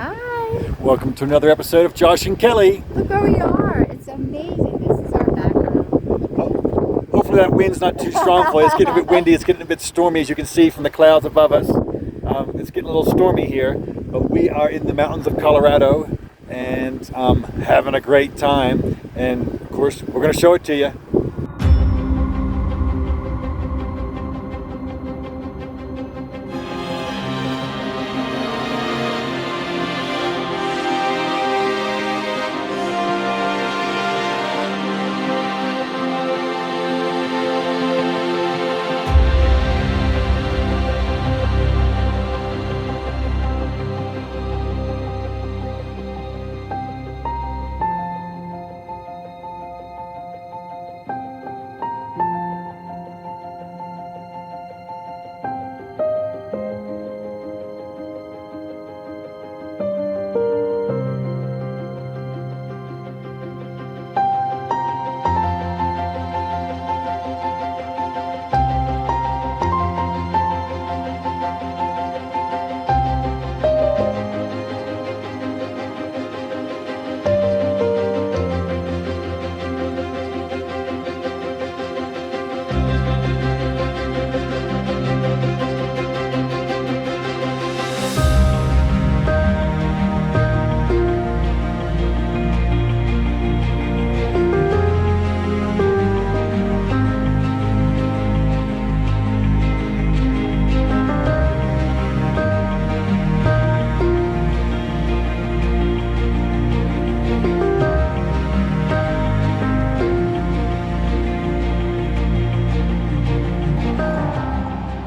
Hi. Welcome to another episode of Josh and Kelly. Look where we are. It's amazing. This is our background. Hopefully that wind's not too strong for you. It's getting a bit windy. It's getting a bit stormy, as you can see from the clouds above us. It's getting a little stormy here, but we are in the mountains of Colorado and having a great time. And of course, we're going to show it to you.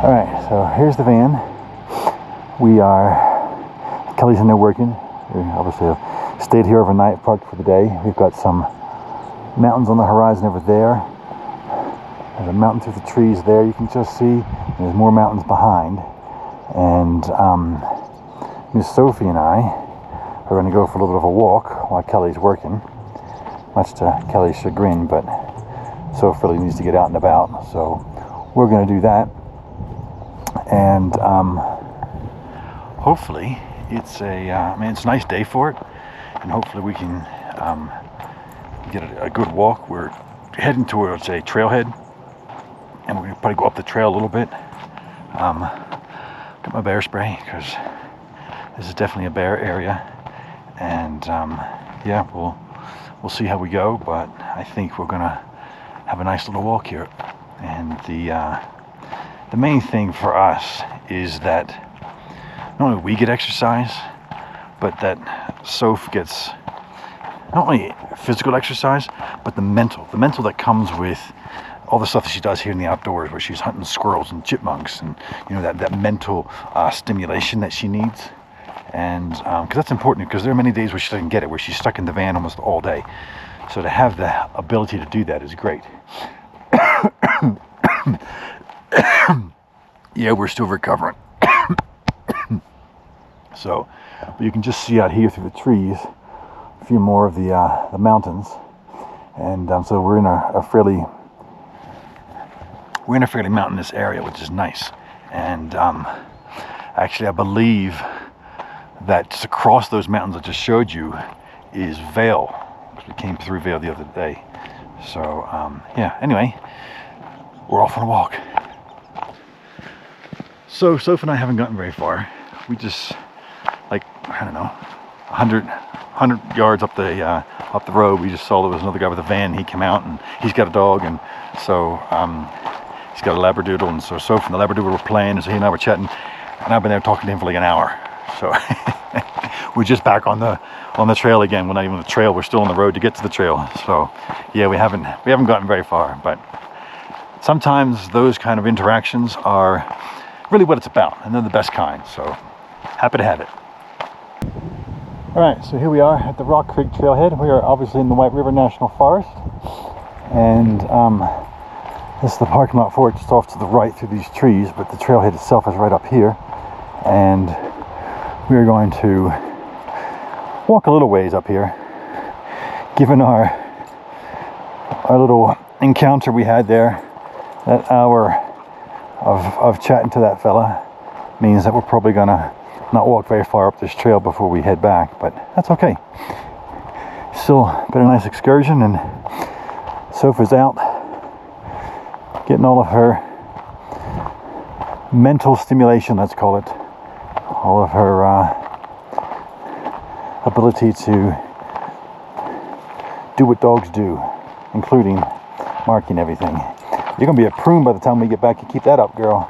All right, so here's the van. Kelly's in there working. We obviously have stayed here overnight, parked for the day. We've got some mountains on the horizon over there. There's a mountain through the trees there you can just see. There's more mountains behind. And Miss Sophie and I are going to go for a little bit of a walk while Kelly's working. Much to Kelly's chagrin, but Sophie really needs to get out and about. So we're going to do that. And hopefully it's it's a nice day for it, and hopefully we can get a good walk. We're heading towards a trailhead, and we're gonna probably go up the trail a little bit. Got my bear spray because this is definitely a bear area, and we'll see how we go. But I think we're gonna have a nice little walk here, and the main thing for us is that not only we get exercise, but that Soph gets not only physical exercise, but the mental that comes with all the stuff that she does here in the outdoors, where she's hunting squirrels and chipmunks, and that mental stimulation that she needs. And because that's important, because there are many days where she doesn't get it, where she's stuck in the van almost all day. So to have the ability to do that is great. Yeah, we're still recovering. So, but you can just see out here through the trees a few more of the mountains, and so we're in a fairly mountainous area, which is nice. And actually, I believe that just across those mountains I just showed you is Vail, because we came through Vail the other day. So anyway, we're off on a walk. So Soph and I haven't gotten very far. We just, 100 yards up the road, we just saw there was another guy with a van. He came out, and he's got a dog, and so he's got a Labradoodle, and so Soph and the Labradoodle were playing, and so he and I were chatting, and I've been there talking to him for like an hour. So we're just back on the trail again. We're not even on the trail. We're still on the road to get to the trail. So yeah, we haven't gotten very far, but sometimes those kind of interactions are really what it's about, and they're the best kind. So happy to have it. All right, so here we are at the Rock Creek Trailhead. We are obviously in the White River National Forest, and this is the parking lot for it, just off to the right through these trees, but the trailhead itself is right up here, and we are going to walk a little ways up here. Given our little encounter we had there, that hour of chatting to that fella means that we're probably gonna not walk very far up this trail before we head back, but that's okay. Still been a nice excursion, and Sophie's out getting all of her mental stimulation, let's call it, all of her ability to do what dogs do, including marking everything. You're gonna be a prune by the time we get back. You keep that up, girl.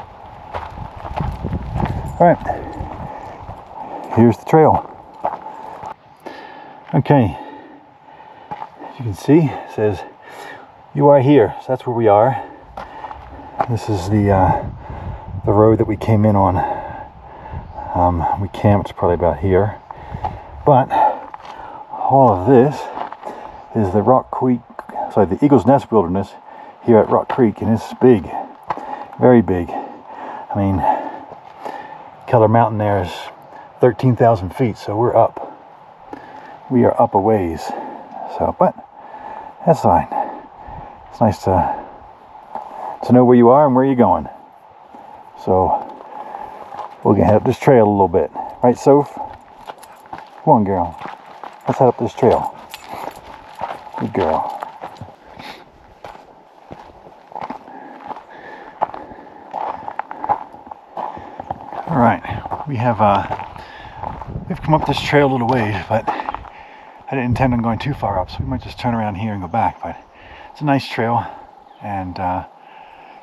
All right, here's the trail. Okay, as you can see, it says you are here, so that's where we are. This is the road that we came in on. We camped probably about here, but all of this is the the Eagle's Nest Wilderness here at Rock Creek, and it's big, very big. I mean, Keller Mountain there is 13,000 feet, so we're up. We are up a ways. So, but that's fine. It's nice to know where you are and where you're going. So we're gonna head up this trail a little bit, right, Soph? Come on, girl. Let's head up this trail. Good girl. All right, we've come up this trail a little ways, but I didn't intend on going too far up, so we might just turn around here and go back. But it's a nice trail, and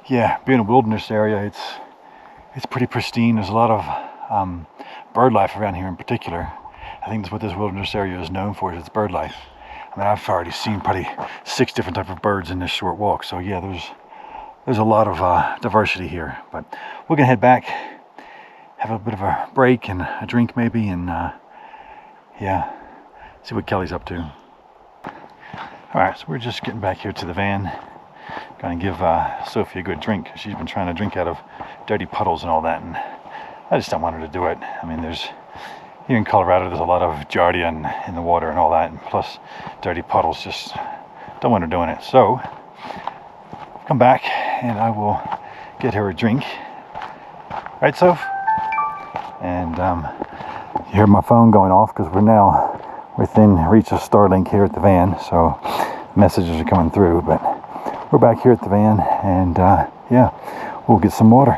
yeah, being a wilderness area, it's pretty pristine. There's a lot of bird life around here in particular. I think that's what this wilderness area is known for, is its bird life. I mean, I've already seen probably 6 different types of birds in this short walk. So yeah, there's a lot of diversity here. But we're gonna head back, have a bit of a break and a drink maybe, and yeah, see what Kelly's up to. All right, so we're just getting back here to the van. Gonna give Sophie a good drink. She's been trying to drink out of dirty puddles and all that, and I just don't want her to do it. I mean, here in Colorado, there's a lot of giardia in the water and all that, and plus dirty puddles. Just don't want her doing it. So come back and I will get her a drink. Right, Soph? And you hear my phone going off because we're now within reach of Starlink here at the van, so messages are coming through. But we're back here at the van, and yeah, we'll get some water.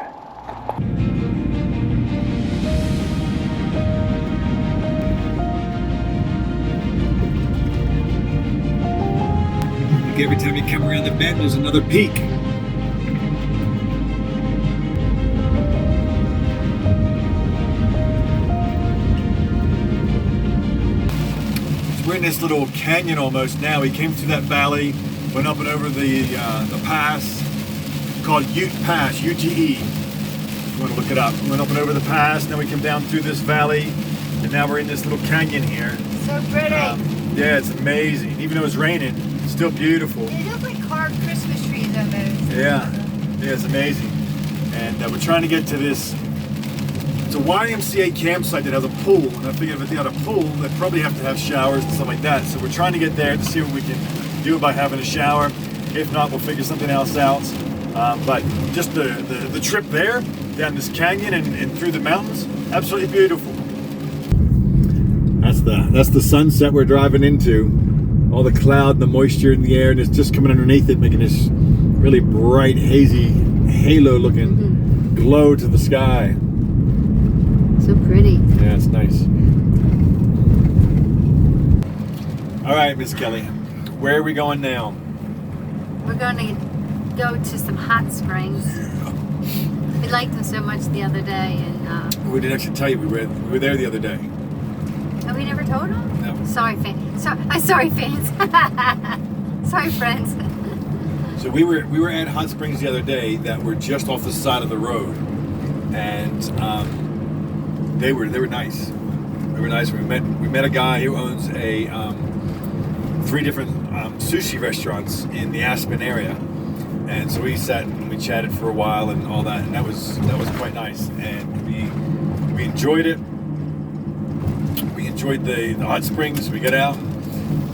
Every time you come around the bend, there's another peak. So we're in this little canyon almost now. We came through that valley, went up and over the pass called Ute Pass, UTE. If you want to look it up. We went up and over the pass, then we came down through this valley, and now we're in this little canyon here. So pretty. Yeah, it's amazing. Even though it's raining, it's still beautiful. They look like carved Christmas trees almost. Yeah, it's amazing. And we're trying to get to this. It's a YMCA campsite that has a pool, and I figured if they had a pool, they'd probably have to have showers and stuff like that. So we're trying to get there to see what we can do by having a shower. If not, we'll figure something else out. But just the trip there, down this canyon and through the mountains, absolutely beautiful. That's the sunset we're driving into. All the cloud and the moisture in the air, and it's just coming underneath it, making this really bright, hazy, halo-looking glow to the sky. So pretty. Yeah, it's nice. All right, Miss Kelly, where are we going now? We're going to go to some hot springs. We liked them so much the other day, and We didn't actually tell you we were there the other day. oh, we never told them? No. Sorry, fans. Sorry, fans. Sorry, friends. So we were at hot springs the other day that were just off the side of the road, and they were nice. They were nice. We met a guy who owns a 3 different sushi restaurants in the Aspen area, and so we sat and we chatted for a while and all that, and that was quite nice, and we enjoyed it. We enjoyed the hot springs. We got out,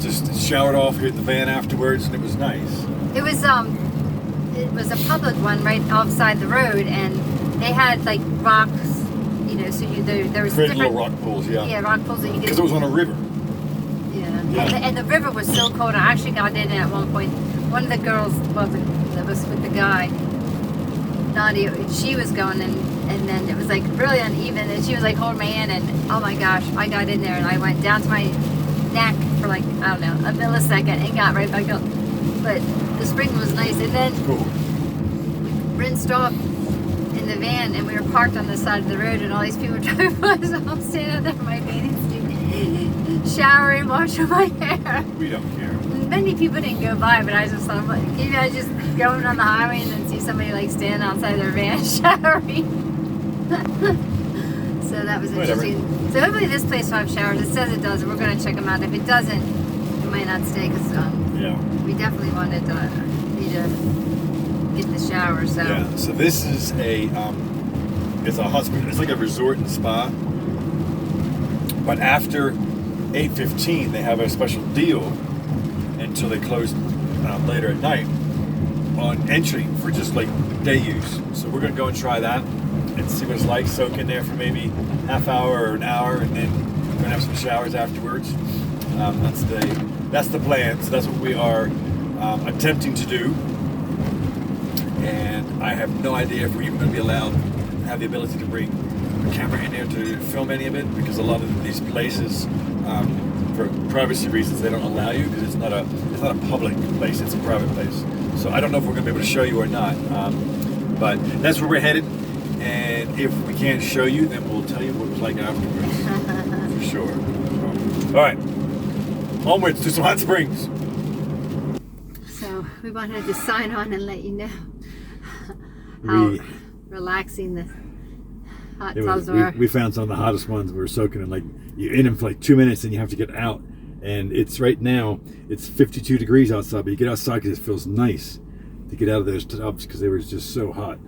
just showered off here at the van afterwards, and it was nice. It was a public one right outside the road, and they had like rocks, So there was Created different little rock pools, yeah, rock pools that you Because could. it was on a river. Yeah. And the river was so cold. I actually got in at one point. One of the girls, that was with the guy, Nadia, she was going and then it was like really uneven, and she was like holding my hand, and oh my gosh, I got in there and I went down to my neck for like, I don't know, a millisecond and got right back up. But the spring was nice, and then we rinsed off in the van, and we were parked on the side of the road, and all these people driving by, so I'm standing out there in my bathing suit, showering, washing my hair. We don't care. Many people didn't go by, but I just thought, like, you guys just going on the highway and then see somebody like standing outside their van showering. So that was interesting. So hopefully this place will have showers. It says it does. We're going to check them out. If it doesn't, we might not stay because we definitely wanted need to get the shower. So yeah. So this is it's a hospital. It's like a resort and spa. But after 8:15, they have a special deal until they close later at night on entry for just like day use. So we're gonna go and try that and see what it's like. Soak in there for maybe half hour or an hour, and then we're gonna have some showers afterwards. That's the plan. So that's what we are attempting to do. And I have no idea if we're even going to be allowed to have the ability to bring a camera in there to film any of it, because a lot of these places, for privacy reasons, they don't allow you, because it's not a public place, it's a private place. So I don't know if we're going to be able to show you or not, but that's where we're headed. And if we can't show you, then we'll tell you what it was like afterwards, for sure. All right, onwards to some hot springs. So we wanted to sign on and let you know how relaxing the hot tubs were. We found some of the hottest ones. We were soaking in, like, you're in them for like 2 minutes and you have to get out. And it's right now, it's 52 degrees outside, but you get outside because it feels nice to get out of those tubs because they were just so hot.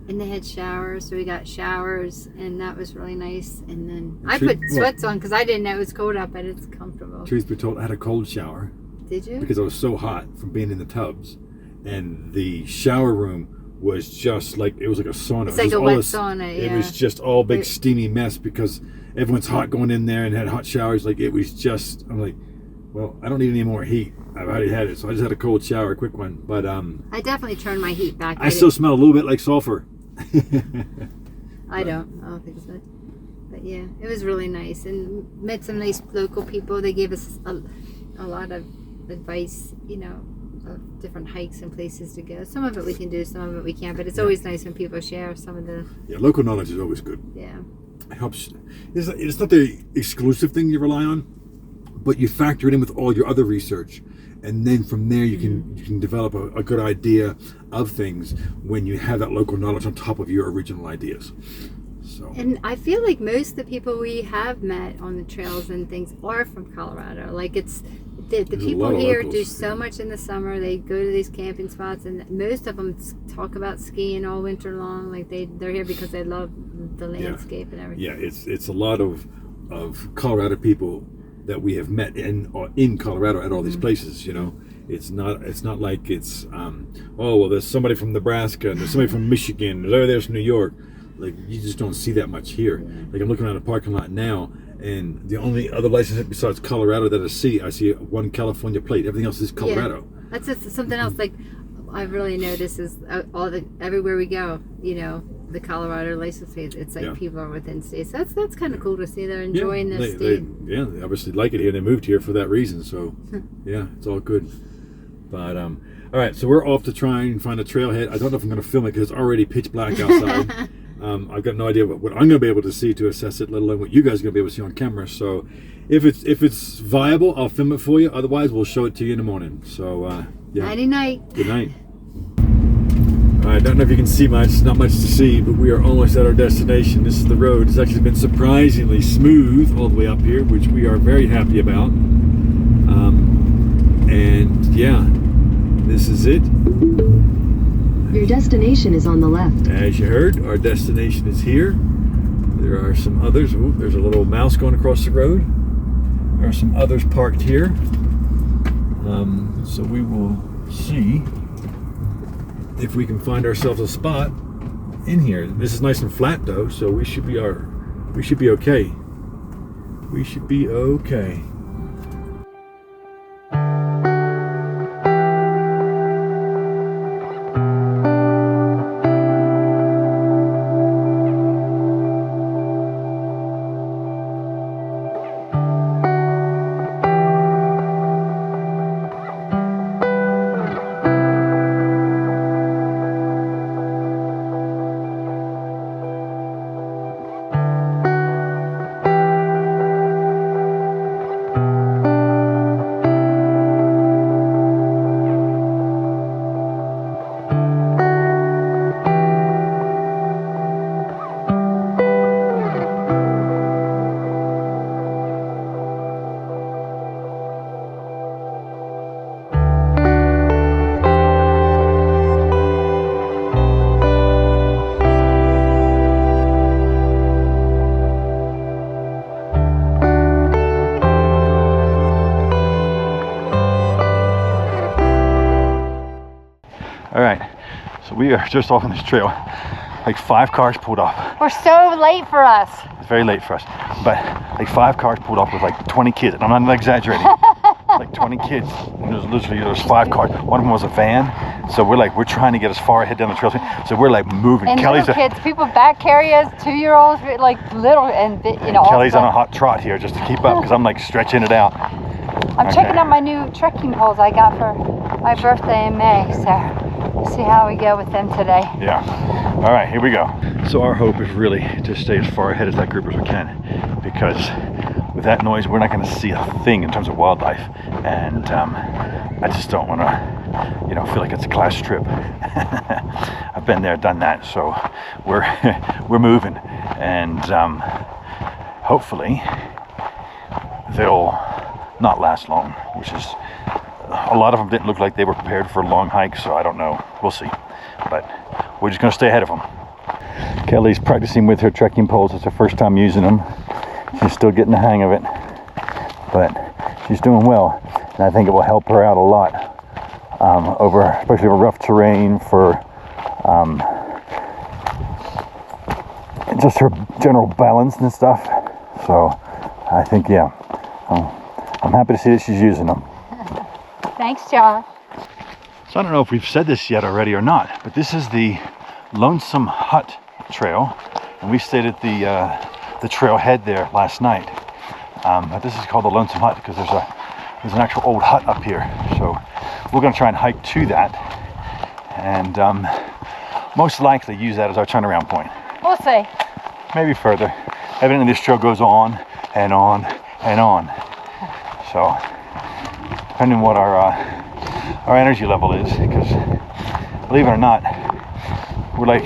And they had showers, so we got showers, and that was really nice. And then I put sweats on because I didn't know it was cold out, but it's comfortable. Truth be told, I had a cold shower. Did you? Because I was so hot from being in the tubs. And the shower room was just like, it was like a sauna. It's like a wet sauna, yeah. It was just all big steamy mess because everyone's hot going in there and had hot showers. Like, it was just, I'm like, well, I don't need any more heat. I've already had it, so I just had a cold shower, a quick one. But I definitely turned my heat back. I still smell a little bit like sulfur. I don't think so. But yeah, it was really nice, and met some nice local people. They gave us a lot of advice, of different hikes and places to go. Some of it we can do, some of it we can't, but it's always nice when people share some of the... Yeah, local knowledge is always good. Yeah. It helps. It's not the exclusive thing you rely on, but you factor it in with all your other research, and then from there you can develop a good idea of things when you have that local knowledge on top of your original ideas. So. And I feel like most of the people we have met on the trails and things are from Colorado. Like, it's the people here do so much in the summer. They go to these camping spots, and most of them talk about skiing all winter long. Like, they're here because they love the landscape and everything. Yeah, it's a lot of Colorado people that we have met in Colorado at all these places. It's not like it's there's somebody from Nebraska and there's somebody from Michigan, there's New York. Like, you just don't see that much here. Like, I'm looking around a parking lot now, and the only other license besides Colorado that I see one California plate. Everything else is Colorado. Yeah. That's just something else. Like, I really notice is everywhere we go, the Colorado license plate. It's like people are within states. That's kind of cool to see. They're enjoying this state. They obviously like it here. They moved here for that reason. So yeah, it's all good. But all right, so we're off to try and find a trailhead. I don't know if I'm going to film it because it's already pitch black outside. I've got no idea what I'm going to be able to see to assess it, let alone what you guys are going to be able to see on camera. So if it's viable, I'll film it for you. Otherwise, we'll show it to you in the morning. So yeah. Nighty night. Good night. I don't know if you can see much, not much to see, but we are almost at our destination. This is the road. It's actually been surprisingly smooth all the way up here, which we are very happy about. And yeah, this is it. Your destination is on the left. As you heard, our destination is here. There are some others. Ooh, there's a little mouse going across the road. There are some others parked here. So we will see if we can find ourselves a spot in here. This is nice and flat though, so we should be we should be okay. We should be okay. All right, so we are just off on this trail. Like 5 cars pulled up. We're so late for us. It's very late for us, but like 5 cars pulled up with like 20 kids. And I'm not exaggerating. Like 20 kids. And there's 5 cars. One of them was a van. So we're trying to get as far ahead down the trail. So we're like moving. And Kelly's little kids, people back carriers, 2-year-olds, like little, and you know. Kelly's on a hot trot here just to keep up because I'm like stretching it out. I'm checking out my new trekking poles I got for my birthday in May. So. We'll see how we go with them today. Yeah. All right, here we go. So our hope is really to stay as far ahead as that group as we can, because with that noise, we're not going to see a thing in terms of wildlife. And I just don't want to, you know, feel like it's a class trip. I've been there, done that. So we're moving, and hopefully they'll not last long, which is. A lot of them didn't look like they were prepared for a long hike, so I don't know. We'll see. But we're just going to stay ahead of them. Kelly's practicing with her trekking poles. It's her first time using them. She's still getting the hang of it, but she's doing well. And I think it will help her out a lot especially over rough terrain, for just her general balance and stuff. So I think, yeah, I'm happy to see that she's using them. Thanks, Josh. So I don't know if we've said this yet already or not, but this is the Lonesome Hut Trail, and we stayed at the trailhead there last night. But this is called the Lonesome Hut because there's an actual old hut up here. So we're going to try and hike to that, and most likely use that as our turnaround point. We'll see. Maybe further. Evidently, this trail goes on and on and on. So. Depending on what our energy level is, because believe it or not, we're like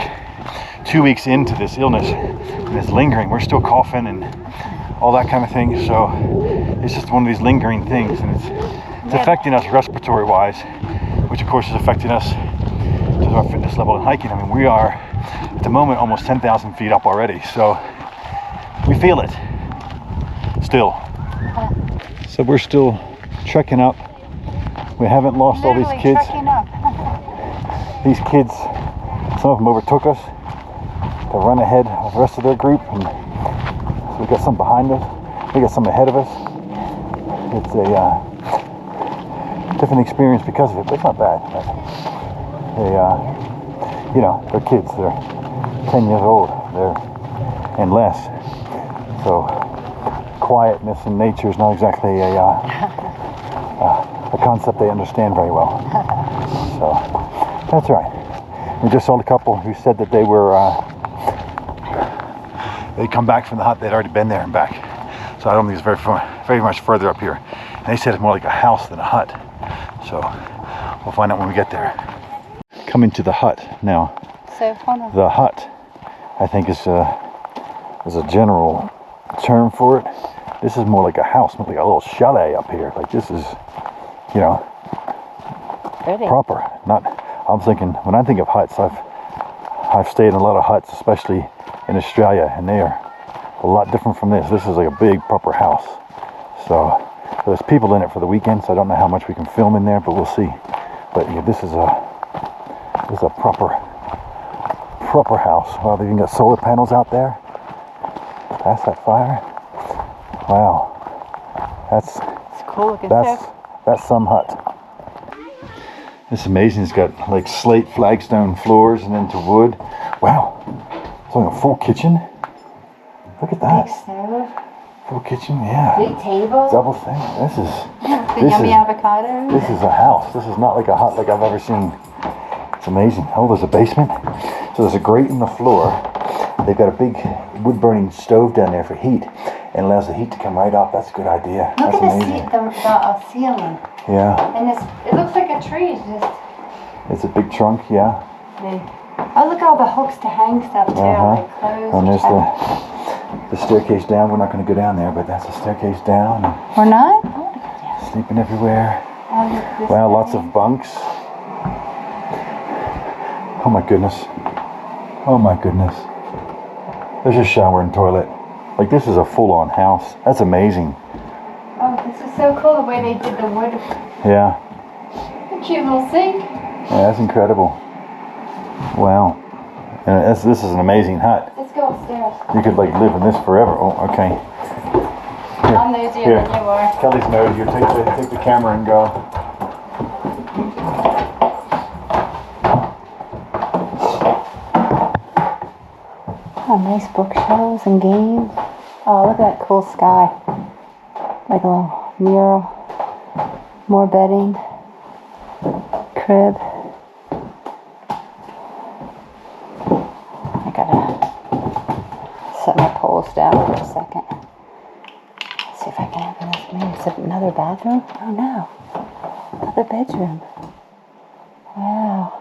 2 weeks into this illness and it's lingering. We're still coughing and all that kind of thing. So it's just one of these lingering things, and it's affecting us respiratory wise, which of course is affecting us to our fitness level in hiking. I mean, we are at the moment almost 10,000 feet up already, so we feel it still. So we're still trekking up. We haven't lost all these kids. These kids, some of them overtook us to run ahead of the rest of their group, and so we got some behind us. We got some ahead of us. It's a different experience because of it, but it's not bad. They, you know, they're kids. They're 10 years old. And less. So quietness in nature is not exactly a concept they understand very well. So that's right. We just saw a couple who said that they were they'd come back from the hut. They'd already been there and back. So I don't think it's very much further up here. And they said it's more like a house than a hut. So we'll find out when we get there. Coming to the hut now. So hold on. The hut, I think, is a general term for it. This is more like a house, more like a little chalet up here. Like this is, you know, Pretty. proper. I'm thinking, when I think of huts, I've stayed in a lot of huts, especially in Australia, and they are a lot different from this. This is like a big proper house. So there's people in it for the weekend, so I don't know how much we can film in there, but we'll see. But yeah, this is a proper house. Well, they even got solar panels out there. That's that fire. Wow. It's cool looking too. That's some hut. It's amazing. It's got like slate flagstone floors and into wood. Wow. It's like a full kitchen. Look at that. Big stove. Full kitchen, yeah. Big table. Double thing. This is The yummy avocado. This is a house. This is not like a hut like I've ever seen. It's amazing. Oh, there's a basement. So there's a grate in the floor. They've got a big wood burning stove down there for heat, and allows the heat to come right up. That's a good idea. Look That's at amazing. the ceiling. Yeah. And it looks like a tree. It's just. It's a big trunk, yeah. Oh, look at all the hooks to hang stuff too, like clothes. And there's the staircase down. We're not going to go down there, but that's a staircase down. We're not? Sleeping everywhere. Oh, Wow, lots of bunks. Oh my goodness. Oh my goodness. There's a shower and toilet. Like, this is a full-on house. That's amazing. Oh, this is so cool the way they did the wood. Yeah. A cute little sink. Yeah, that's incredible. Wow. And this is an amazing hut. Let's go upstairs. You could like live in this forever. Oh, okay. I'm nosier than you are. Kelly's nosier. Take the camera and go. Oh, nice bookshelves and games. Oh, look at that cool sky. Like a little mural. More bedding. Crib. I gotta set my poles down for a second. Let's see if I can open this. Maybe it's another bathroom? Oh no. Another bedroom. Wow.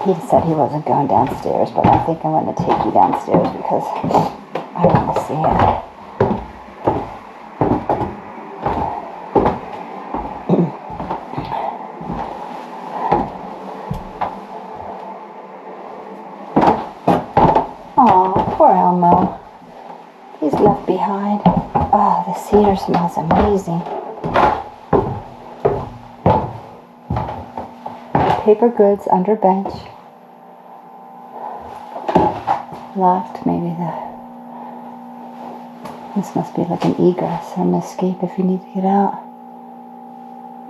He said he wasn't going downstairs, but I think I'm going to take you downstairs because I want to see it. Aw, poor Elmo. He's left behind. Oh, the cedar smells amazing. Paper goods under bench. Locked, maybe this must be like an egress or an escape if you need to get out.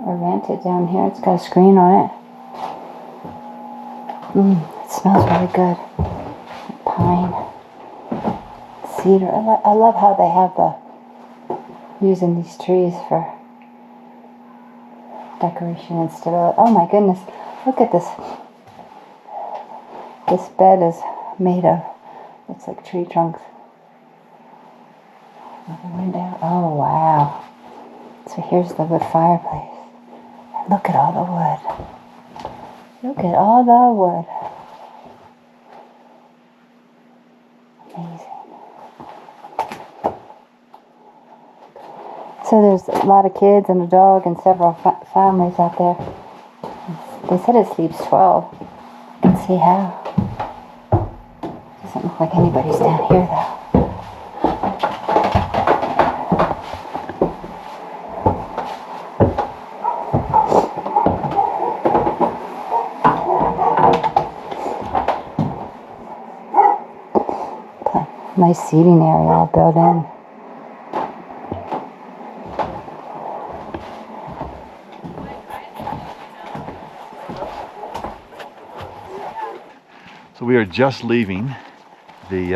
Or rent it down here. It's got a screen on it. It smells really good. Pine. Cedar. I love how they have using these trees for decoration instead of, oh my goodness, look at this. This bed is made of, looks like tree trunks. Another window. Oh wow. So here's the wood fireplace. And look at all the wood. Look at all the wood. Amazing. So there's a lot of kids and a dog and several families out there. They said it sleeps 12. You can see how. Doesn't look like anybody's down here though. Nice seating area all built in. So we are just leaving the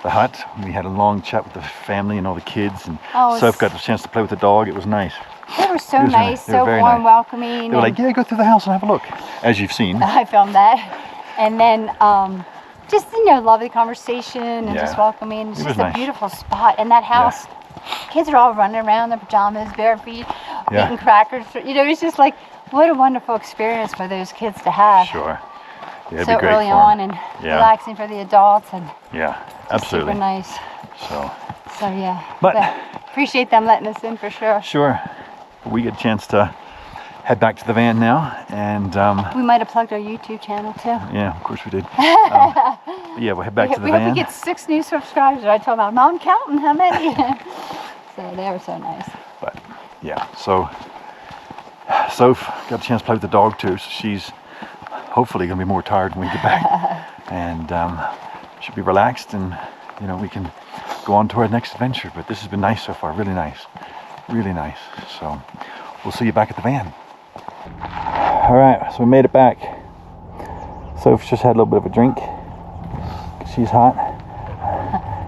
hut. We had a long chat with the family and all the kids, and Soph got the chance to play with the dog. It was nice. They were so nice, so warm, welcoming. They were like, yeah, go through the house and have a look, as you've seen. I filmed that. And then just, lovely conversation and just welcoming. It's just a beautiful spot. And that house, kids are all running around in their pajamas, bare feet, eating crackers. It's just like, what a wonderful experience for those kids to have. Sure. Yeah, it'd so be great early for on them. and relaxing for the adults. And absolutely. Super nice. So but appreciate them letting us in for sure. Sure. We get a chance to head back to the van now, and we might have plugged our YouTube channel too. Yeah, of course we did. We'll head back to the van. We hope we get 6 new subscribers. I told them, I'm counting how many. So they were so nice. But so Soph got a chance to play with the dog too, so she's hopefully going to be more tired when we get back. And should be relaxed, and you know, we can go on to our next adventure. But this has been nice so far, really nice. Really nice. So we'll see you back at the van. All right, so we made it back. Soph's just had a little bit of a drink. She's hot.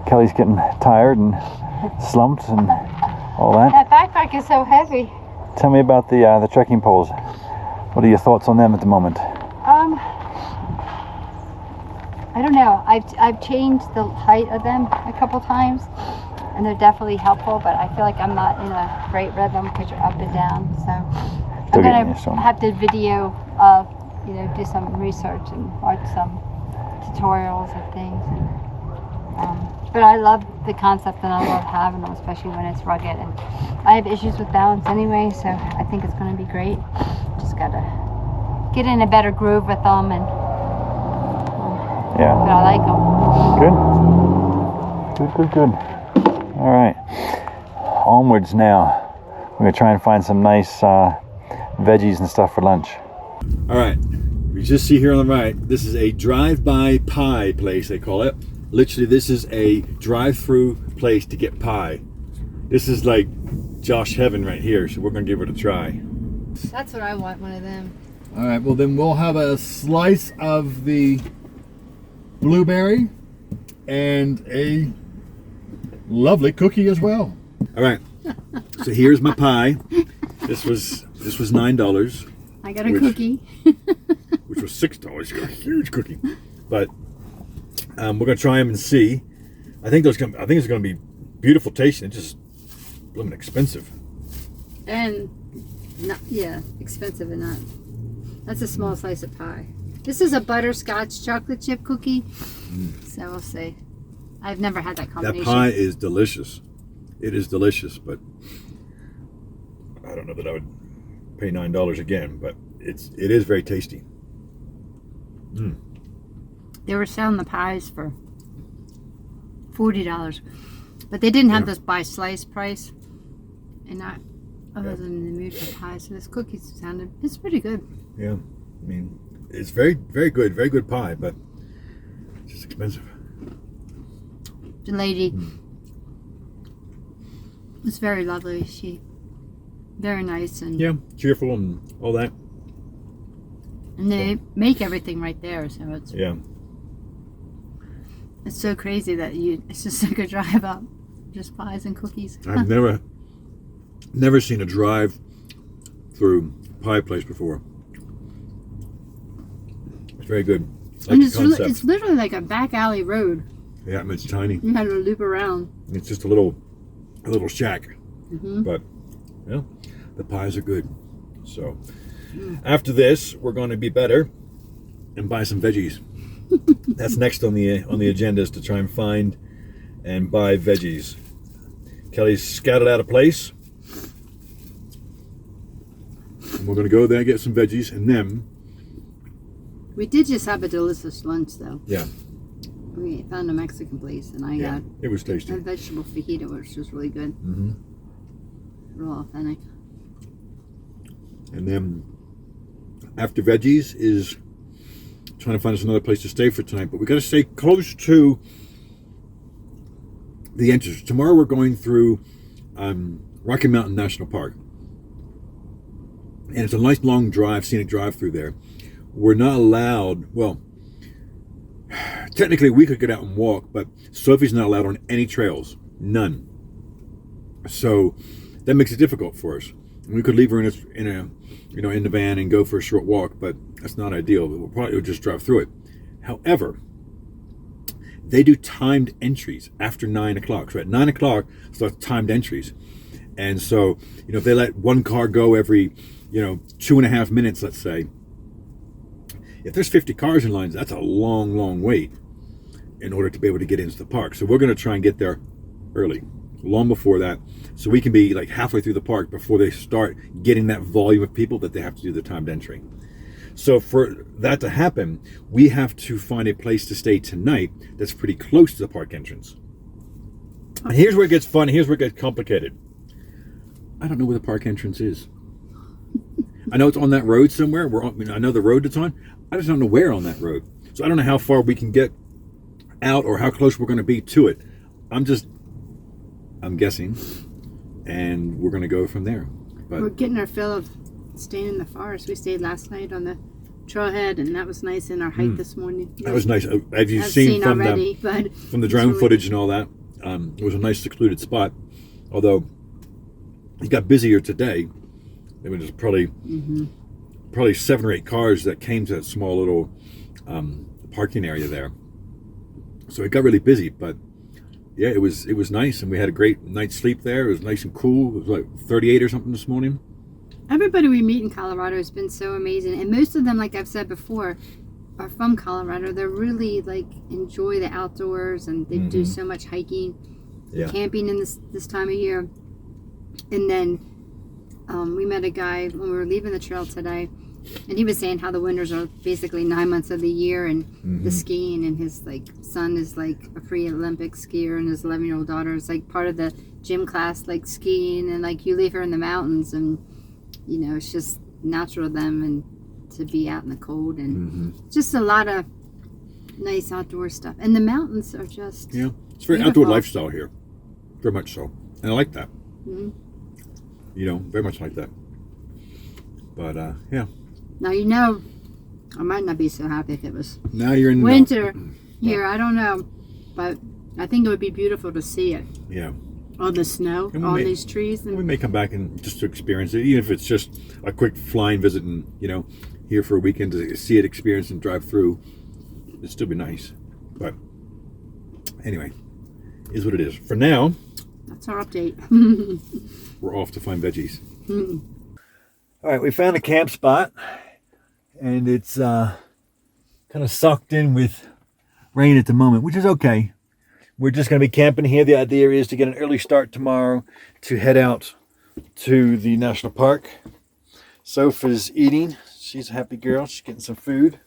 Kelly's getting tired and slumped and all that. That backpack is so heavy. Tell me about the trekking poles. What are your thoughts on them at the moment? I don't know. I've changed the height of them a couple times, and they're definitely helpful. But I feel like I'm not in a great rhythm because you're up and down. So I'm gonna have to video, you know, do some research and watch some tutorials and things. But I love the concept, and I love having them, especially when it's rugged. And I have issues with balance anyway, so I think it's going to be great. Just gotta get in a better groove with them, and yeah. But I like them. Good. All right, onwards now. We're gonna try and find some nice veggies and stuff for lunch. All right, we just see here on the right. This is a drive-by pie place, they call it. Literally, this is a drive-through place to get pie. This is like Josh heaven right here, so we're gonna give it a try. That's what I want, one of them. All right, well then we'll have a slice of the blueberry and a lovely cookie as well. All right, so here's my pie. This was $9. I got a cookie. Which was $6. You got a huge cookie, but we're gonna try them and see. I think it's gonna be beautiful tasting. It's just blooming expensive. And not, yeah, expensive and not. That's a small slice of pie. This is a butterscotch chocolate chip cookie. So we'll see. I've never had that combination. That pie is delicious. It is delicious, but I don't know that I would pay $9 again. But it is very tasty. They were selling the pies for $40, but they didn't have this by slice price, and I wasn't in the mood for pie, so this cookie it's pretty good. Yeah, I mean, it's very good pie, but it's just expensive. The lady was very lovely. She very nice, and yeah, cheerful and all that. And they make everything right there, so it's it's so crazy that it's just like a drive up, just pies and cookies. I've never seen a drive-through pie place before. It's very good. Like and it's literally like a back alley road. Yeah, it's tiny. You had to loop around. It's just a little shack, but yeah, the pies are good. So after this, we're going to be better and buy some veggies. That's next on the agenda, is to try and find and buy veggies. Kelly's scouted out a place, and we're going to go there and get some veggies, and then we did just have a delicious lunch, though. Yeah. We found a Mexican place, and I got it was tasty. a vegetable fajita, which was really good. Real authentic. And then after veggies is trying to find us another place to stay for tonight, but we got to stay close to the entrance. Tomorrow we're going through Rocky Mountain National Park, and it's a nice long drive, scenic drive through there. We're not allowed, well, technically we could get out and walk, but Sophie's not allowed on any trails, none. So that makes it difficult for us. We could leave her in the van and go for a short walk, but that's not ideal. We'll just drive through it. However, they do timed entries after 9 o'clock. So at 9 o'clock starts timed entries, and so if they let one car go every 2.5 minutes, let's say, if there's 50 cars in lines, that's a long wait in order to be able to get into the park. So we're going to try and get there early, long before that, so we can be like halfway through the park before they start getting that volume of people that they have to do the timed entry. So for that to happen, we have to find a place to stay tonight that's pretty close to the park entrance. And here's where it gets fun. Here's where it gets complicated. I don't know where the park entrance is. I know it's on that road somewhere. I know the road it's on. I just don't know where on that road. So I don't know how far we can get out or how close we're going to be to it. I'm guessing, and we're going to go from there. But we're getting our fill of staying in the forest. We stayed last night on the trailhead, and that was nice in our hike this morning. that was nice. As you've I've seen from already, from the drone footage and all that, it was a nice secluded spot. Although it got busier today. There was probably 7 or 8 cars that came to that small little parking area there. So it got really busy, but yeah, it was nice, and we had a great night's sleep there. It was nice and cool. It was like 38 or something this morning. Everybody we meet in Colorado has been so amazing, and most of them, like I've said before, are from Colorado. They're really like enjoy the outdoors, and they do so much hiking, camping in this time of year. And then we met a guy when we were leaving the trail today, and he was saying how the winters are basically 9 months of the year, and the skiing, and his like son is like a pre-Olympic skier, and his 11-year-old daughter is like part of the gym class, like skiing, and like you leave her in the mountains, and you know it's just natural to them and to be out in the cold, and just a lot of nice outdoor stuff. And the mountains are just it's very beautiful. outdoor lifestyle here, very much so, and I like that. You know, very much like that. But yeah. Now you know, I might not be so happy if it was Now you're in winter here. I don't know, but I think it would be beautiful to see it. Yeah. All the snow, And we all may- these trees, We and may come back and just to experience it, even if it's just a quick flying visit and, you know, here for a weekend to see it, experience, and drive through. It'd still be nice. But anyway, is what it is. For now, that's our update. we're off to find veggies. All right, we found a camp spot, and it's kind of sucked in with rain at the moment, which is okay. We're just going to be camping here. The idea is to get an early start tomorrow to head out to the national park. Sophia's eating. She's a happy girl. She's getting some food.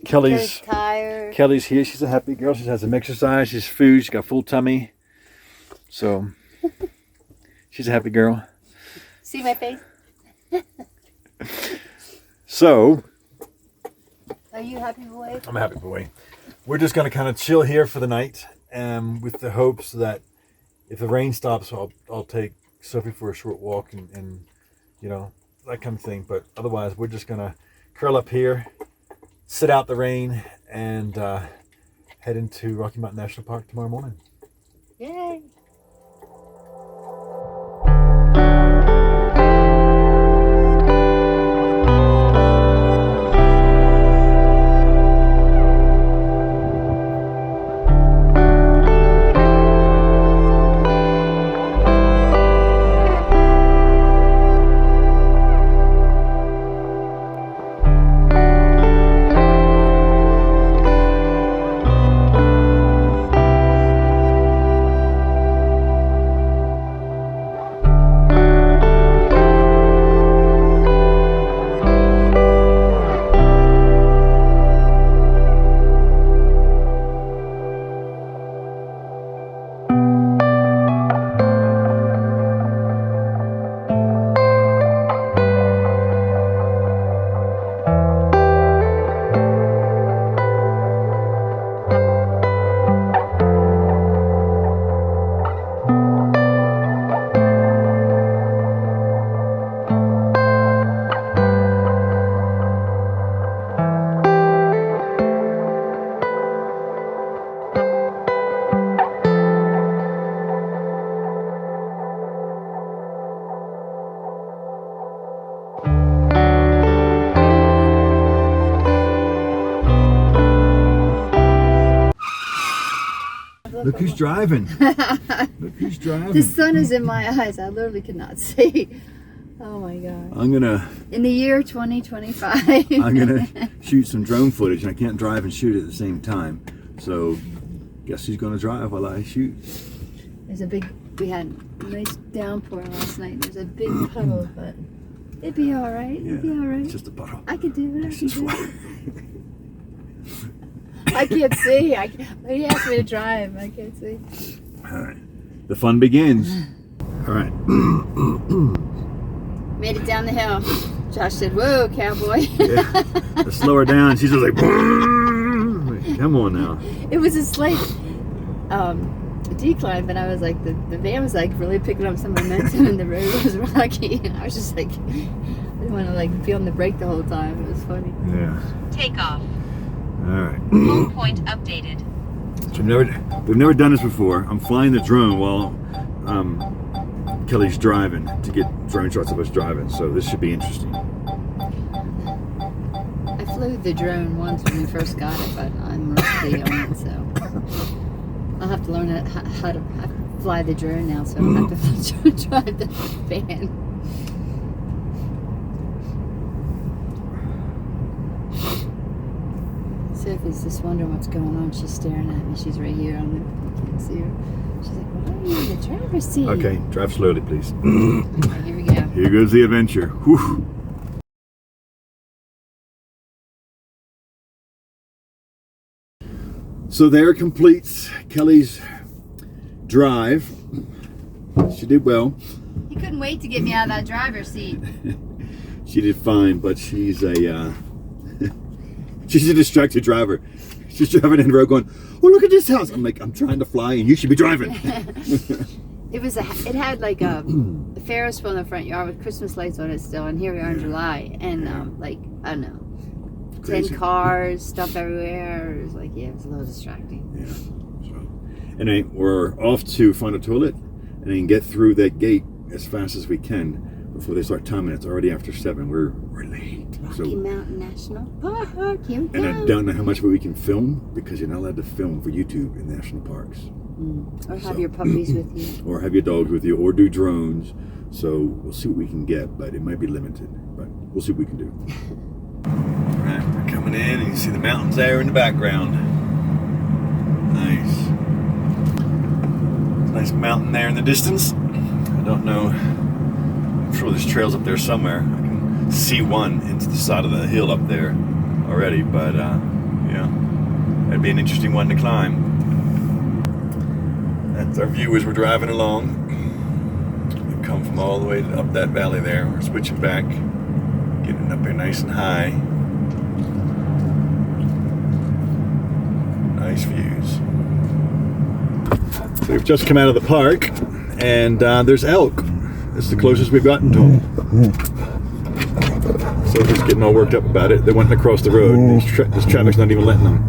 Kelly's tired. Kelly's here. She's a happy girl. She has some exercise. She's food. She's got full tummy. So she's a happy girl. See my face? So Are you happy, boy? I'm a happy boy. We're just going to kind of chill here for the night, with the hopes that if the rain stops, I'll take Sophie for a short walk and you know, that kind of thing. But otherwise, we're just going to curl up here, sit out the rain, and head into Rocky Mountain National Park tomorrow morning. Yay! Look who's driving. Look who's driving. The sun is in my eyes. I literally cannot see. Oh my god. I'm gonna In the year 2025. I'm gonna shoot some drone footage, and I can't drive and shoot at the same time. So guess who's gonna drive while I shoot? We had a nice downpour last night. There's a big puddle, but it'd be all right. It'd be all right. It's just a puddle. I could do it. I It's could just do water. it. I can't see. He asked me to drive. I can't see. All right. The fun begins. All right. made it down the hill. Josh said, "Whoa, cowboy." Yeah. To slow her down, she's just like, come on now. It was a slight decline, but I was like, the van was like really picking up some momentum, and the road was rocky, and I was just like, I didn't want to like be on the brake the whole time. It was funny. Yeah. Take off. All right. Home point updated. So we've never done this before. I'm flying the drone while Kelly's driving to get drone shots of us driving. So this should be interesting. I flew the drone once when we first got it, but I'm rusty on it, so I'll have to learn how to fly the drone now. So I'll have to drive the van. Sophie's just wondering what's going on. She's staring at me. She's right here. You can't see her. She's like, "Why are you in the driver's seat?" Okay, drive slowly, please. Okay, here we go. Here goes the adventure. Whew. So there completes Kelly's drive. She did well. He couldn't wait to get me out of that driver's seat. She did fine, but she's a she's a distracted driver. She's driving in the road going, "Oh, look at this house." I'm like, "I'm trying to fly and you should be driving." It had like a Ferris wheel in the front yard with Christmas lights on it still, and here we are in July, and like, I don't know, Crazy. 10 cars, stuff everywhere. It was like, yeah, it was a little distracting. Yeah. So, and then we're off to find a toilet and then get through that gate as fast as we can before they start timing. It's already after 7. We're late. Rocky Mountain National Park, here we go. And I don't know how much we can film because you're not allowed to film for YouTube in national parks. Or have your puppies with you. Or have your dogs with you, or do drones. So we'll see what we can get, but it might be limited. But we'll see what we can do. All right, we're coming in, and you see the mountains there in the background. Nice. Nice mountain there in the distance. I don't know. I'm sure there's trails up there somewhere. I can see one into the side of the hill up there already, but yeah, that'd be an interesting one to climb. That's our view as we're driving along. We've come from all the way up that valley there. We're switching back, getting up here nice and high. Nice views. So we've just come out of the park, and there's elk. This is the closest we've gotten to them. Sophie's getting all worked up about it. They went across the road. This traffic's not even letting them.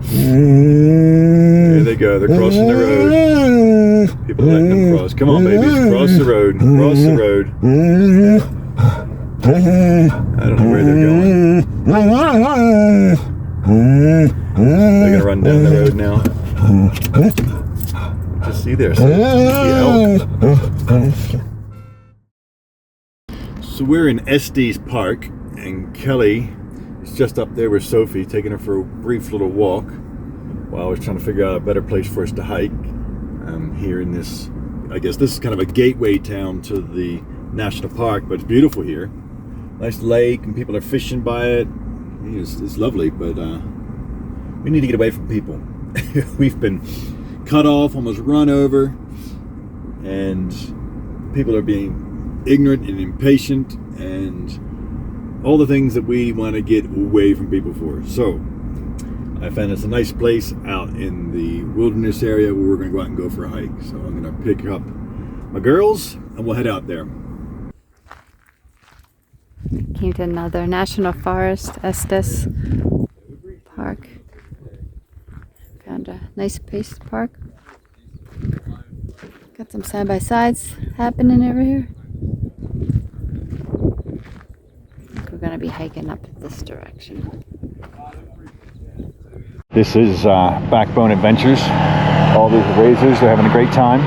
There they go. They're crossing the road. People are letting them cross. Come on, babies. Cross the road. Cross the road. I don't know where they're going. They're going to run down the road now. Just see there. So we're in Estes Park, and Kelly is just up there with Sophie, taking her for a brief little walk while I was trying to figure out a better place for us to hike. Here in this, I guess this is kind of a gateway town to the national park, but it's beautiful here. Nice lake, and people are fishing by it. It's lovely, but we need to get away from people. We've been cut off, almost run over, and people are being ignorant and impatient and all the things that we want to get away from people for. So I found us a nice place out in the wilderness area where we're going to go out and go for a hike. So I'm going to pick up my girls and we'll head out there. Came to another national forest, Estes Park. Found a nice place to park. Got some side-by-sides happening over here. I think we're going to be hiking up this direction. This is Backbone Adventures. All these razors are having a great time.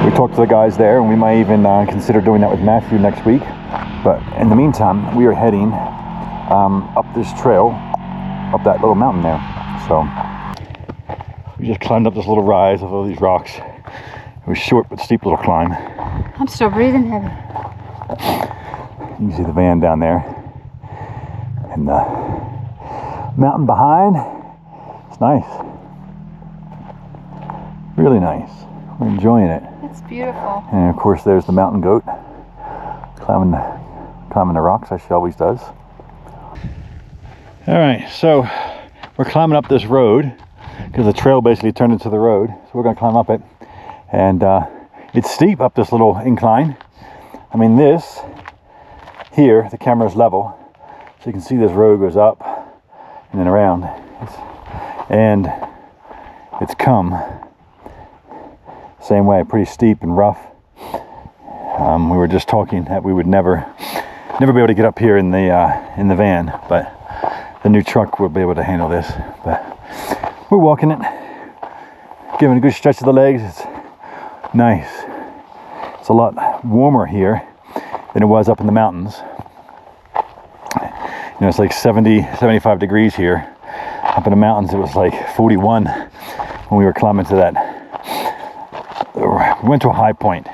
We talked to the guys there, and we might even consider doing that with Matthew next week. But in the meantime, we are heading up this trail, up that little mountain there. So we just climbed up this little rise of all these rocks. It was short but steep little climb. I'm still breathing heavy. You can see the van down there, and the mountain behind. It's nice, really nice. We're enjoying it. It's beautiful. And of course there's the mountain goat climbing the rocks as she always does. All right, so we're climbing up this road because the trail basically turned into the road. So we're gonna climb up it. And it's steep up this little incline. I mean, this here, the camera's level. So you can see this road goes up and then around. And it's come same way, pretty steep and rough. We were just talking that we would never be able to get up here in the van, but the new truck will be able to handle this. But we're walking it, giving a good stretch of the legs. It's nice. It's a lot warmer here than it was up in the mountains. You know, it's like 70, 75 degrees here. Up in the mountains, it was like 41 when we were climbing to that. We went to a high point.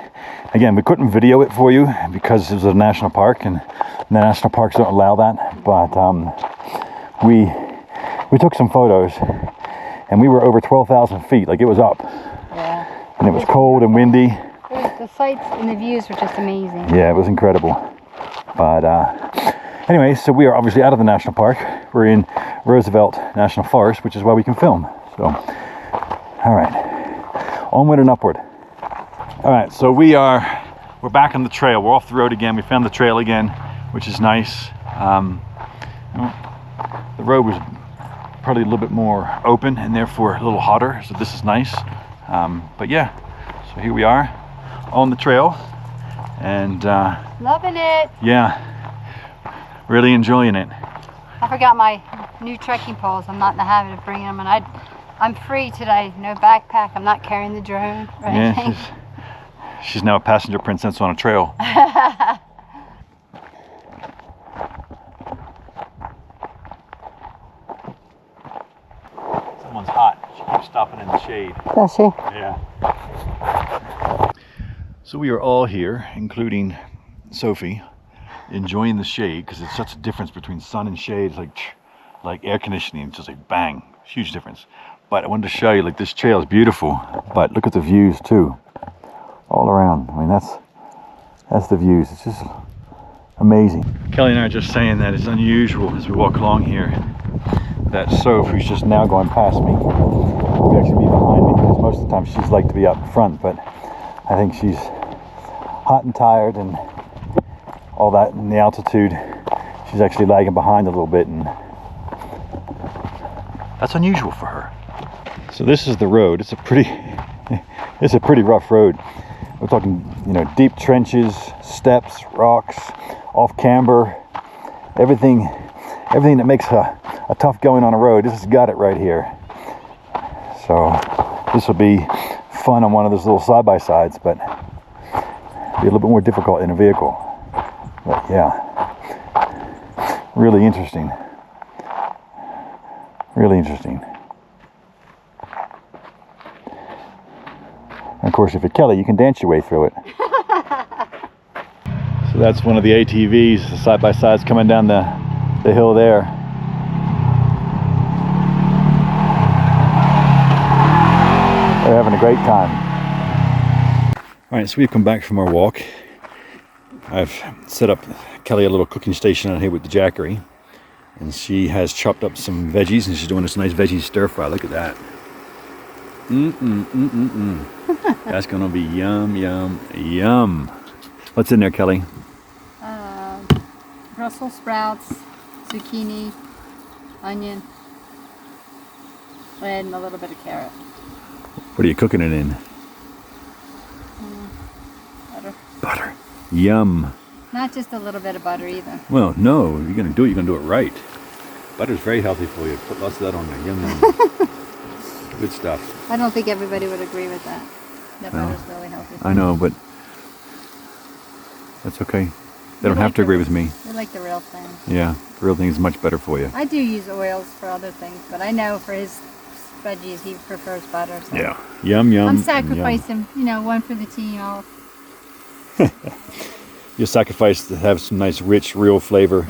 Again, we couldn't video it for you because it was a national park, and the national parks don't allow that. But we took some photos, and we were over 12,000 feet. Like, it was up. Yeah. And it was cold and windy. The sights and the views were just amazing. Yeah, it was incredible. But anyway, so we are obviously out of the national park. We're in Roosevelt National Forest, which is why we can film. So, all right, onward and upward. All right, so we're back on the trail. We're off the road again. We found the trail again, which is nice. The road was probably a little bit more open and therefore a little hotter, so this is nice. But yeah, so here we are on the trail, and Loving it. yeah, really enjoying it. I forgot my new trekking poles. I'm not in the habit of bringing them, and I'm free today. No backpack. I'm not carrying the drone or anything. Yeah, she's now a passenger princess on a trail. Someone's hot. She keeps stopping in the shade. Does she? Yeah. So we are all here, including Sophie, enjoying the shade because it's such a difference between sun and shade. It's like air conditioning. It's just like bang, huge difference. But I wanted to show you, like, this trail is beautiful, but look at the views too, all around. I mean, that's the views. It's just amazing. Kelly and I are just saying that it's unusual as we walk along here that Soph, who's just now going past me, will actually be behind me, because most of the time she's like to be up front, but I think she's hot and tired and all that, and the altitude, she's actually lagging behind a little bit, and that's unusual for her. So this is the road. It's a pretty rough road. We're talking, you know, deep trenches, steps, rocks, off camber, everything that makes a tough going on a road. This has got it right here. So this will be fun on one of those little side-by-sides, but be a little bit more difficult in a vehicle. But yeah, really interesting. Really interesting. And of course, if you're Kelly, you can dance your way through it. So that's one of the ATVs, the side-by-sides coming down the hill there. They're having a great time. All right, so we've come back from our walk. I've set up Kelly a little cooking station out here with the Jackery. And she has chopped up some veggies, and she's doing this nice veggie stir fry. Look at that. That's gonna be yum, yum, yum. What's in there, Kelly? Brussels sprouts, zucchini, onion, and a little bit of carrot. What are you cooking it in? Butter. Butter. Yum. Not just a little bit of butter either. Well, no, you're gonna do it right. Butter's very healthy for you. Put lots of that on there. Yum, yum. Good stuff. I don't think everybody would agree with that. That No. butter's really healthy. I know, but that's okay. They don't have to agree with me. We like the real thing. Yeah, the real thing is much better for you. I do use oils for other things, but I know for his veggies he prefers butter. So Yeah. Yum, yum. I'm yum. sacrificing, one for the team. You sacrifice to have some nice, rich, real flavor.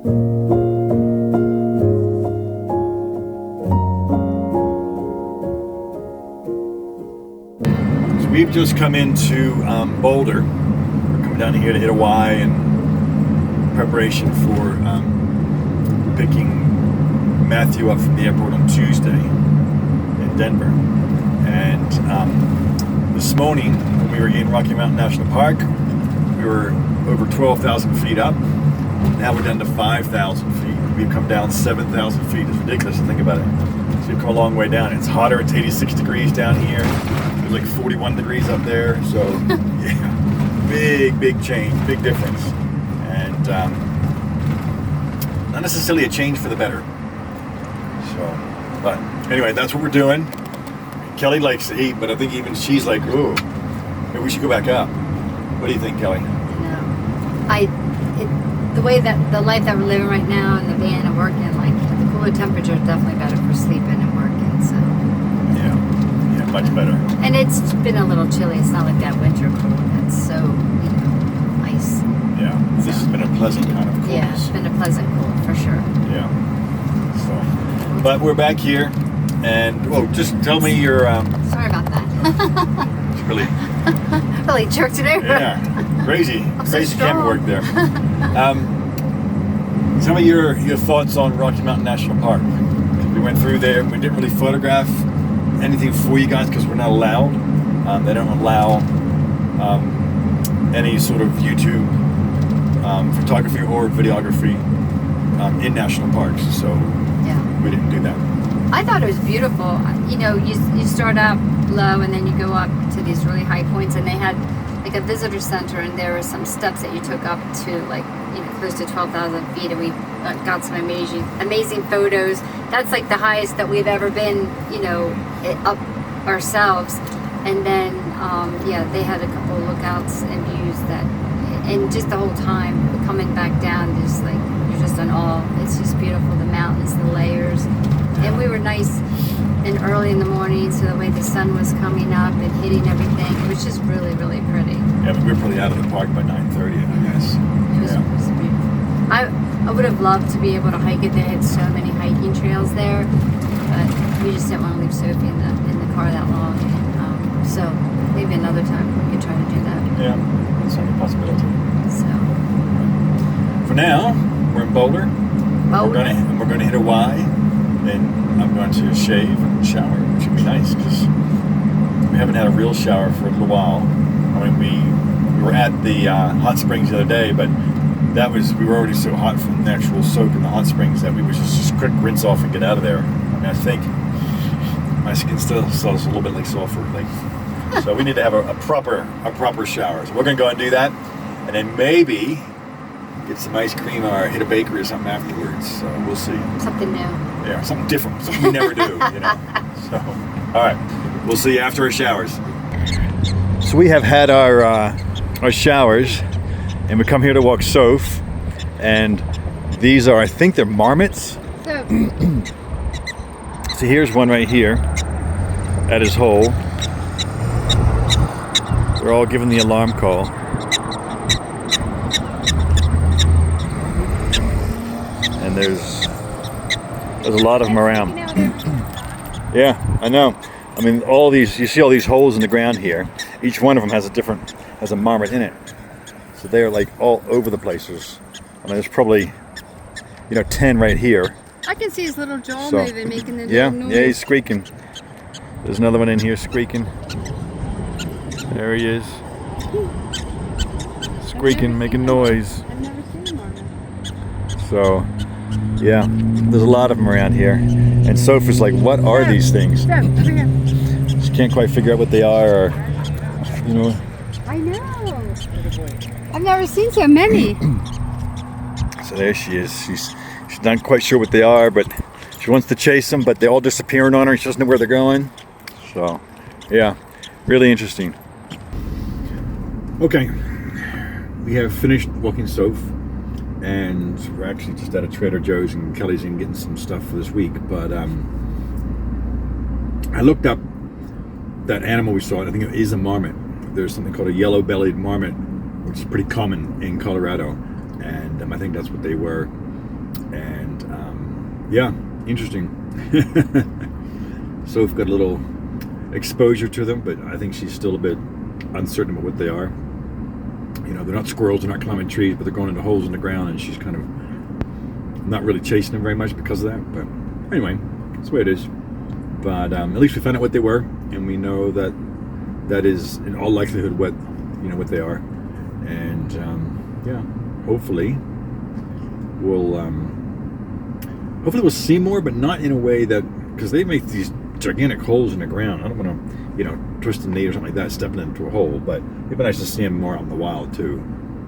So we've just come into Boulder. We're coming down here to hit a Y in preparation for picking Matthew up from the airport on Tuesday in Denver. And this morning, when we were in Rocky Mountain National Park, we were over 12,000 feet up. Now we're down to 5,000 feet. We've come down 7,000 feet. It's ridiculous to think about it. So we've come a long way down. It's hotter. It's 86 degrees down here. It's like 41 degrees up there. So, yeah, big change, big difference. And not necessarily a change for the better. So, but anyway, that's what we're doing. Kelly likes to eat, but I think even she's like, ooh, maybe we should go back up. What do you think, Kelly? The way that the life that we're living right now in the van and working, like the cooler temperature is definitely better for sleeping and working. So yeah, much better. And it's been a little chilly. It's not like that winter cold. That's so ice. Yeah, this has been a pleasant kind of cold. Yeah, it's been a pleasant cold for sure. Yeah. So, but we're back here, and just tell me your. Sorry about that. It's really. Really jerked it over. Yeah, crazy so camera work there. Tell me your thoughts on Rocky Mountain National Park. We went through there. We didn't really photograph anything for you guys because we're not allowed. They don't allow any sort of YouTube photography or videography in national parks. So yeah, we didn't do that. I thought it was beautiful. You start out low and then you go up to these really high points, and they had like a visitor center, and there were some steps that you took up to like close to 12,000 feet, and we got some amazing photos. That's like the highest that we've ever been, up ourselves. And then they had a couple of lookouts and views and just the whole time coming back down, just like you're just in awe. It's just beautiful, the mountains, the layers. And we were nice and early in the morning, so the way the sun was coming up and hitting everything, it was just really, really pretty. Yeah, but we were probably out of the park by 9:30, I guess. It was beautiful. I would have loved to be able to hike it. They had so many hiking trails there, but we just didn't want to leave Sophie in the car that long. So maybe another time we could try to do that. Yeah, that's a possibility. So for now, we're in Boulder. We're going to hit a Y. Then I'm going to shave and shower, which would be nice because we haven't had a real shower for a little while. I mean, we were at the hot springs the other day, but we were already so hot from the actual soak in the hot springs that we was just quick rinse off and get out of there. I mean, I think my skin still is a little bit like sulfur, so we need to have a proper shower. So we're going to go and do that, and then maybe get some ice cream or hit a bakery or something afterwards. So we'll see. something new. Yeah, something different, something we never do, So, all right, we'll see you after our showers. So we have had our showers, and we come here to walk Soph, and these are, I think they're marmots. So here's one right here at his hole. They're all giving the alarm call. And there's a lot of them around. Yeah, I know. I mean, you see all these holes in the ground here. Each one of them has a marmot in it. So they're like all over the places. I mean, there's probably, 10 right here. I can see his little jaw moving, making the yeah, little noise. Yeah, he's squeaking. There's another one in here squeaking. There he is. Squeaking, making noise. I've never seen a marmot. So, yeah, there's a lot of them around here. And Sophie's like, what are these things? She can't quite figure out what they are, or, I know. I've never seen so many. So there she is. She's not quite sure what they are, but she wants to chase them, but they're all disappearing on her. She doesn't know where they're going. So, yeah, really interesting. Okay, we have finished walking Soph, and we're actually just at a Trader Joe's, and Kelly's in getting some stuff for this week. But I looked up that animal we saw, and I think it is a marmot. There's something called a yellow-bellied marmot, which is pretty common in Colorado, and I think that's what they were. And yeah, interesting. So we've got a little exposure to them, but I think she's still a bit uncertain about what they are. You know, they're not squirrels, they're not climbing trees, but they're going into holes in the ground, and she's kind of not really chasing them very much because of that. But anyway, that's the way it is. But at least we found out what they were, and we know that that is in all likelihood what they are. And yeah, hopefully we'll see more, but not in a way that, because they make these gigantic holes in the ground. I don't want to, twist a knee or something like that, stepping into a hole. But it'd be nice to see them more out in the wild too.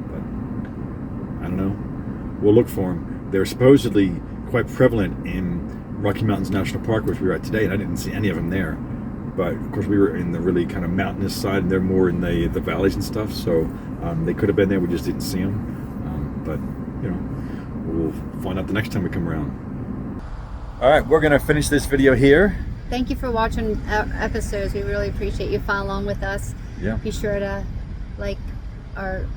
But I don't know. We'll look for them. They're supposedly quite prevalent in Rocky Mountains National Park, which we were at today, and I didn't see any of them there. But of course, we were in the really kind of mountainous side, and they're more in the valleys and stuff. So they could have been there. We just didn't see them. But we'll find out the next time we come around. All right, we're gonna finish this video here. Thank you for watching our episodes. We really appreciate you following along with us. Yeah. Be sure to like our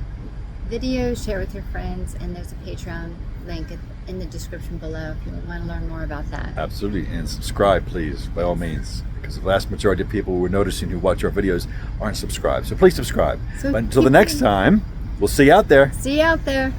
videos, share with your friends, and there's a Patreon link in the description below if you want to learn more about that. Absolutely, and subscribe, please, by all means, because the vast majority of people we're noticing who watch our videos aren't subscribed. So please subscribe. So But until the next time, we'll see you out there. See you out there.